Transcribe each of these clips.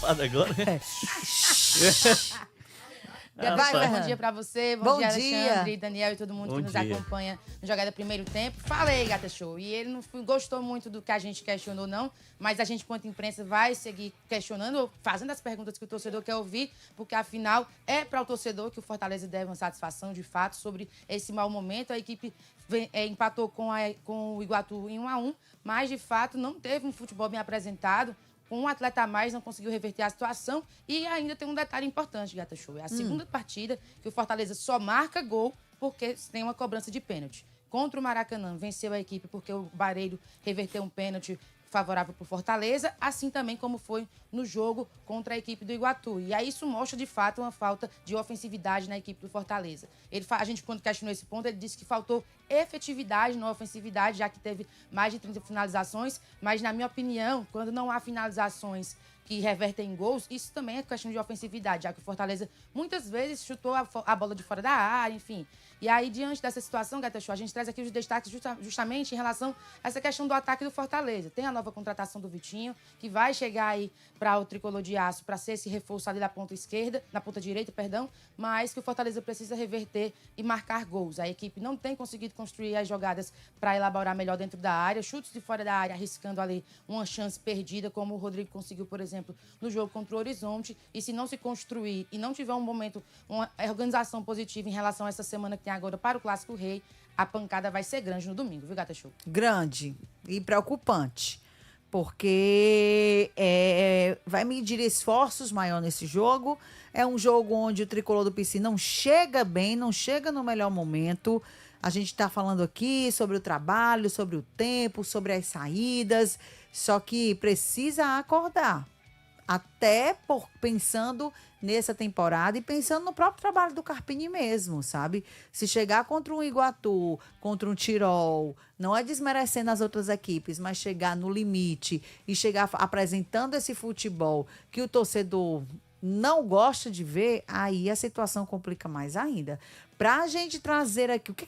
preocupado agora. Bom dia pra você, bom dia, Alexandre, dia. Daniel e todo mundo Bom que nos dia. acompanha no Jogada Primeiro Tempo. Falei, Gata Show, e ele não gostou muito do que a gente questionou, não, mas a gente, quanto imprensa, vai seguir questionando, fazendo as perguntas que o torcedor quer ouvir, porque, afinal, é para o torcedor que o Fortaleza deve uma satisfação, de fato, sobre esse mau momento. A equipe empatou com o Iguatu em 1-1, mas, de fato, não teve um futebol bem apresentado. Com um atleta a mais, não conseguiu reverter a situação. E ainda tem um detalhe importante, Gata Show. É a segunda partida que o Fortaleza só marca gol porque tem uma cobrança de pênalti. Contra o Maracanã, venceu a equipe porque o Barreiro reverteu um pênalti favorável para o Fortaleza, assim também como foi no jogo contra a equipe do Iguatu. E aí isso mostra, de fato, uma falta de ofensividade na equipe do Fortaleza. A gente, quando questionou esse ponto, ele disse que faltou efetividade na ofensividade, já que teve mais de 30 finalizações, mas, na minha opinião, quando não há finalizações que revertem em gols, isso também é questão de ofensividade, já que o Fortaleza muitas vezes chutou a bola de fora da área, enfim. E aí, diante dessa situação, Gata Show, a gente traz aqui os destaques justamente em relação a essa questão do ataque do Fortaleza. Tem a nova contratação do Vitinho, que vai chegar aí para o Tricolor de Aço para ser esse reforço ali da ponta esquerda, na ponta direita, perdão, mas que o Fortaleza precisa reverter e marcar gols. A equipe não tem conseguido construir as jogadas para elaborar melhor dentro da área, chutes de fora da área, arriscando ali uma chance perdida, como o Rodrigo conseguiu, por exemplo, no jogo contra o Horizonte. E se não se construir e não tiver um momento, uma organização positiva em relação a essa semana que tem agora para o Clássico Rei, a pancada vai ser grande no domingo, viu, Gata Show? Grande e preocupante, porque vai medir esforços maior nesse jogo. É um jogo onde o Tricolor do PC não chega bem, não chega no melhor momento. A gente está falando aqui sobre o trabalho, sobre o tempo, sobre as saídas, só que precisa acordar. Até pensando nessa temporada e pensando no próprio trabalho do Carpini mesmo, sabe? Se chegar contra um Iguatu, contra um Tirol, não é desmerecendo as outras equipes, mas chegar no limite e chegar apresentando esse futebol que o torcedor não gosta de ver, aí a situação complica mais ainda. Pra gente trazer aqui, o que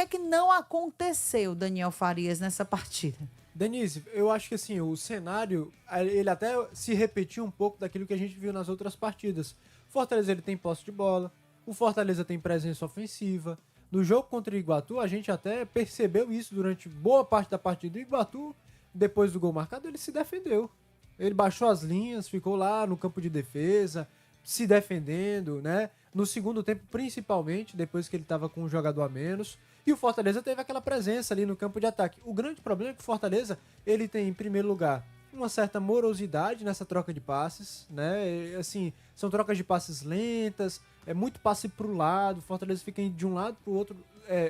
é que não aconteceu, Daniel Farias, nessa partida? Denise, eu acho que assim, o cenário, ele até se repetiu um pouco daquilo que a gente viu nas outras partidas. O Fortaleza, ele tem posse de bola, o Fortaleza tem presença ofensiva. No jogo contra o Iguatu, a gente até percebeu isso durante boa parte da partida. O Iguatu, depois do gol marcado, ele se defendeu. Ele baixou as linhas, ficou lá no campo de defesa, se defendendo, né? No segundo tempo, principalmente, depois que ele estava com um jogador a menos. E o Fortaleza teve aquela presença ali no campo de ataque. O grande problema é que o Fortaleza, ele tem, em primeiro lugar, uma certa morosidade nessa troca de passes, né? Assim, são trocas de passes lentas, é muito passe pro lado, o Fortaleza fica de um lado pro outro,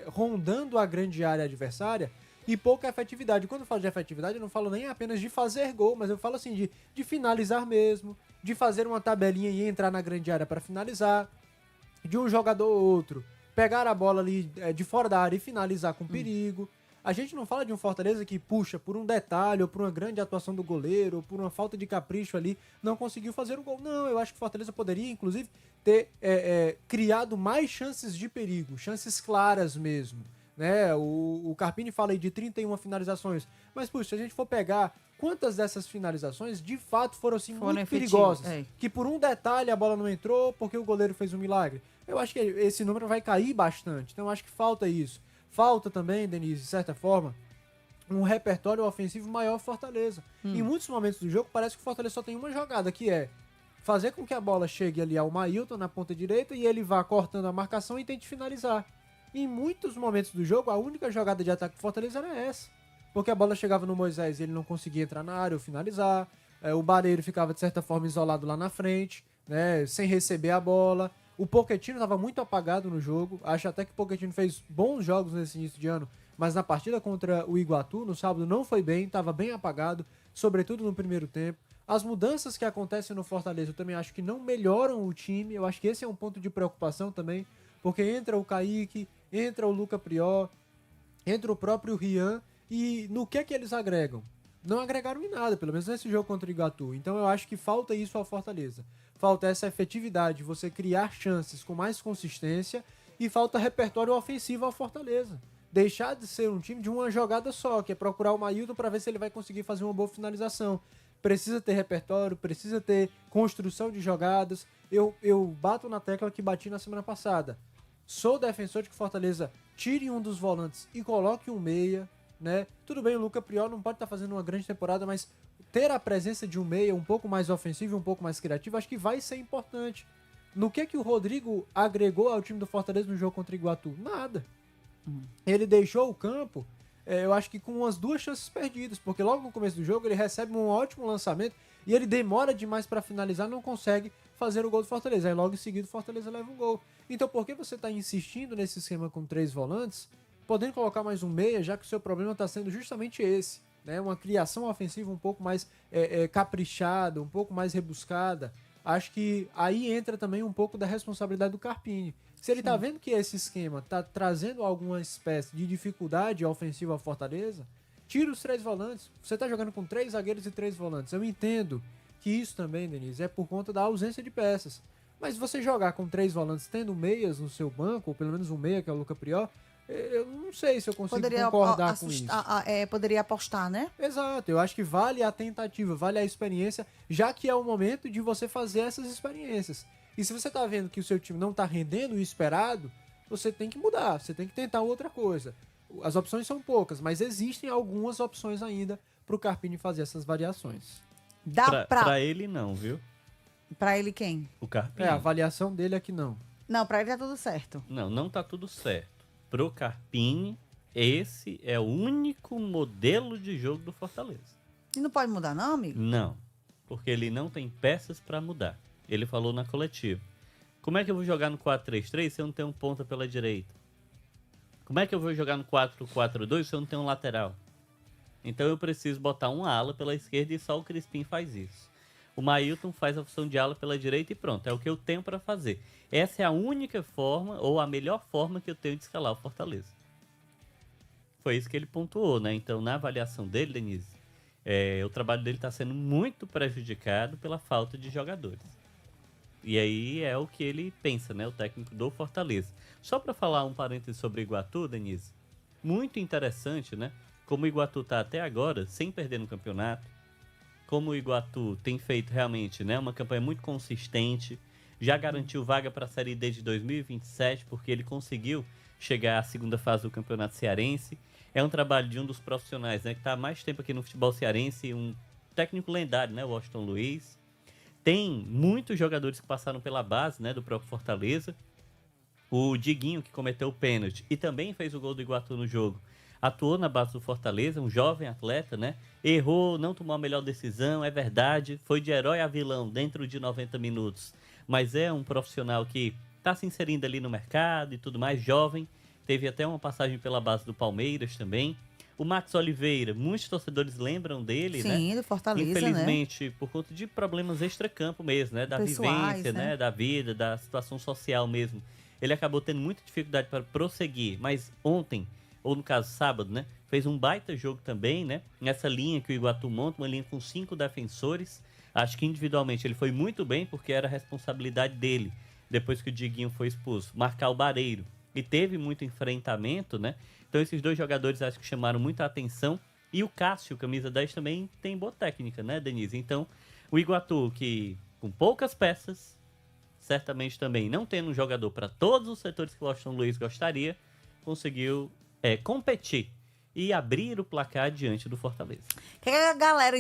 rondando a grande área adversária, e pouca efetividade. Quando eu falo de efetividade, eu não falo nem apenas de fazer gol, mas eu falo assim de finalizar mesmo, de fazer uma tabelinha e entrar na grande área para finalizar, de um jogador ou outro pegar a bola ali de fora da área e finalizar com perigo. A gente não fala de um Fortaleza que puxa por um detalhe, ou por uma grande atuação do goleiro, ou por uma falta de capricho ali, não conseguiu fazer o gol. Não, eu acho que o Fortaleza poderia, inclusive, ter criado mais chances de perigo, chances claras mesmo, né? O Carpini fala aí de 31 finalizações, mas, puxa, se a gente for pegar quantas dessas finalizações de fato foram assim, muito perigosas, que por um detalhe a bola não entrou porque o goleiro fez um milagre. Eu acho que esse número vai cair bastante, então eu acho que falta isso. Falta também, Denise, de certa forma, um repertório ofensivo maior ao Fortaleza. Em muitos momentos do jogo parece que o Fortaleza só tem uma jogada, que é fazer com que a bola chegue ali ao Mailton na ponta direita e ele vá cortando a marcação e tente finalizar. Em muitos momentos do jogo, a única jogada de ataque do Fortaleza era essa. Porque a bola chegava no Moisés e ele não conseguia entrar na área ou finalizar. O Barreiro ficava, de certa forma, isolado lá na frente, né, sem receber a bola. O Pochettino estava muito apagado no jogo. Acho até que o Pochettino fez bons jogos nesse início de ano, mas na partida contra o Iguatu, no sábado, não foi bem, estava bem apagado, sobretudo no primeiro tempo. As mudanças que acontecem no Fortaleza, eu também acho que não melhoram o time. Eu acho que esse é um ponto de preocupação também, porque entra o Kaique, entra o Luca Prior, entra o próprio Rian, e no que eles agregam? Não agregaram em nada, pelo menos nesse jogo contra o Iguatu. Então eu acho que falta isso ao Fortaleza. Falta essa efetividade, você criar chances com mais consistência, e falta repertório ofensivo ao Fortaleza. Deixar de ser um time de uma jogada só, que é procurar o Mailton para ver se ele vai conseguir fazer uma boa finalização. precisa ter repertório, precisa ter construção de jogadas. Eu bato na tecla que bati na semana passada. Sou defensor de que o Fortaleza tire um dos volantes e coloque um meia, né? Tudo bem, o Luca Priol não pode estar fazendo uma grande temporada, mas ter a presença de um meia um pouco mais ofensivo e um pouco mais criativo, acho que vai ser importante. No que o Rodrigo agregou ao time do Fortaleza no jogo contra o Iguatu? Nada. Ele deixou o campo, eu acho que com umas 2 chances perdidas, porque logo no começo do jogo ele recebe um ótimo lançamento e ele demora demais para finalizar, não consegue fazer o gol do Fortaleza. Aí logo em seguida o Fortaleza leva um gol. Então por que você está insistindo nesse esquema com 3 volantes, podendo colocar mais um meia, já que o seu problema está sendo justamente esse, né? Uma criação ofensiva um pouco mais caprichada, um pouco mais rebuscada. Acho que aí entra também um pouco da responsabilidade do Carpini. Se ele tá vendo que esse esquema tá trazendo alguma espécie de dificuldade ofensiva ao Fortaleza, tira os 3 volantes. Você tá jogando com 3 zagueiros e 3 volantes. Eu entendo que isso também, Denise, é por conta da ausência de peças. Mas você jogar com 3 volantes tendo meias no seu banco, ou pelo menos um meia, que é o Luca Priol, eu não sei se eu consigo concordar com isso. Poderia apostar, né? Exato, eu acho que vale a tentativa, vale a experiência, já que é o momento de você fazer essas experiências. E se você tá vendo que o seu time não tá rendendo o esperado, você tem que mudar, você tem que tentar outra coisa. As opções são poucas, mas existem algumas opções ainda pro Carpini fazer essas variações. Pra ele não, viu? Pra ele quem? O Carpini. A avaliação dele é que não. Não, pra ele tá tudo certo. Não tá tudo certo. Pro Carpini, esse é o único modelo de jogo do Fortaleza. E não pode mudar não, amigo? Não, porque ele não tem peças pra mudar. Ele falou na coletiva. Como é que eu vou jogar no 4-3-3 se eu não tenho um ponta pela direita? Como é que eu vou jogar no 4-4-2 se eu não tenho um lateral? Então eu preciso botar um ala pela esquerda e só o Crispim faz isso. O Mailton faz a opção de ala pela direita e pronto, é o que eu tenho para fazer. Essa é a única forma, ou a melhor forma que eu tenho de escalar o Fortaleza. Foi isso que ele pontuou, né? Então, na avaliação dele, Denise, o trabalho dele está sendo muito prejudicado pela falta de jogadores. E aí é o que ele pensa, né? O técnico do Fortaleza. Só para falar um parênteses sobre o Iguatu, Denise, muito interessante, né? Como o Iguatu está até agora, sem perder no campeonato, como o Iguatu tem feito realmente, né, uma campanha muito consistente, já garantiu vaga para a Série D de 2027, porque ele conseguiu chegar à segunda fase do Campeonato Cearense. É um trabalho de um dos profissionais, né, que está há mais tempo aqui no futebol cearense, um técnico lendário, né, o Washington Luiz. Tem muitos jogadores que passaram pela base, né, do próprio Fortaleza. O Diguinho, que cometeu o pênalti e também fez o gol do Iguatu no jogo, atuou na base do Fortaleza, um jovem atleta, né? Errou, não tomou a melhor decisão, é verdade. Foi de herói a vilão dentro de 90 minutos. Mas é um profissional que está se inserindo ali no mercado e tudo mais, jovem. Teve até uma passagem pela base do Palmeiras também. O Max Oliveira, muitos torcedores lembram dele, né? Sim, do Fortaleza, infelizmente, por conta de problemas extracampo mesmo, né? Da pessoais, vivência, né? Da vida, da situação social mesmo. Ele acabou tendo muita dificuldade para prosseguir. Mas ontem, ou no caso sábado, né, fez um baita jogo também, né, nessa linha que o Iguatu monta, uma linha com 5 defensores. Acho que individualmente ele foi muito bem, porque era a responsabilidade dele, depois que o Diguinho foi expulso, marcar o Bareiro. E teve muito enfrentamento, né, então esses 2 jogadores acho que chamaram muita atenção. E o Cássio, camisa 10, também tem boa técnica, né, Denise? Então, o Iguatu, que com poucas peças, certamente também não tendo um jogador para todos os setores que o Washington Luiz gostaria, conseguiu competir e abrir o placar diante do Fortaleza. O que a galera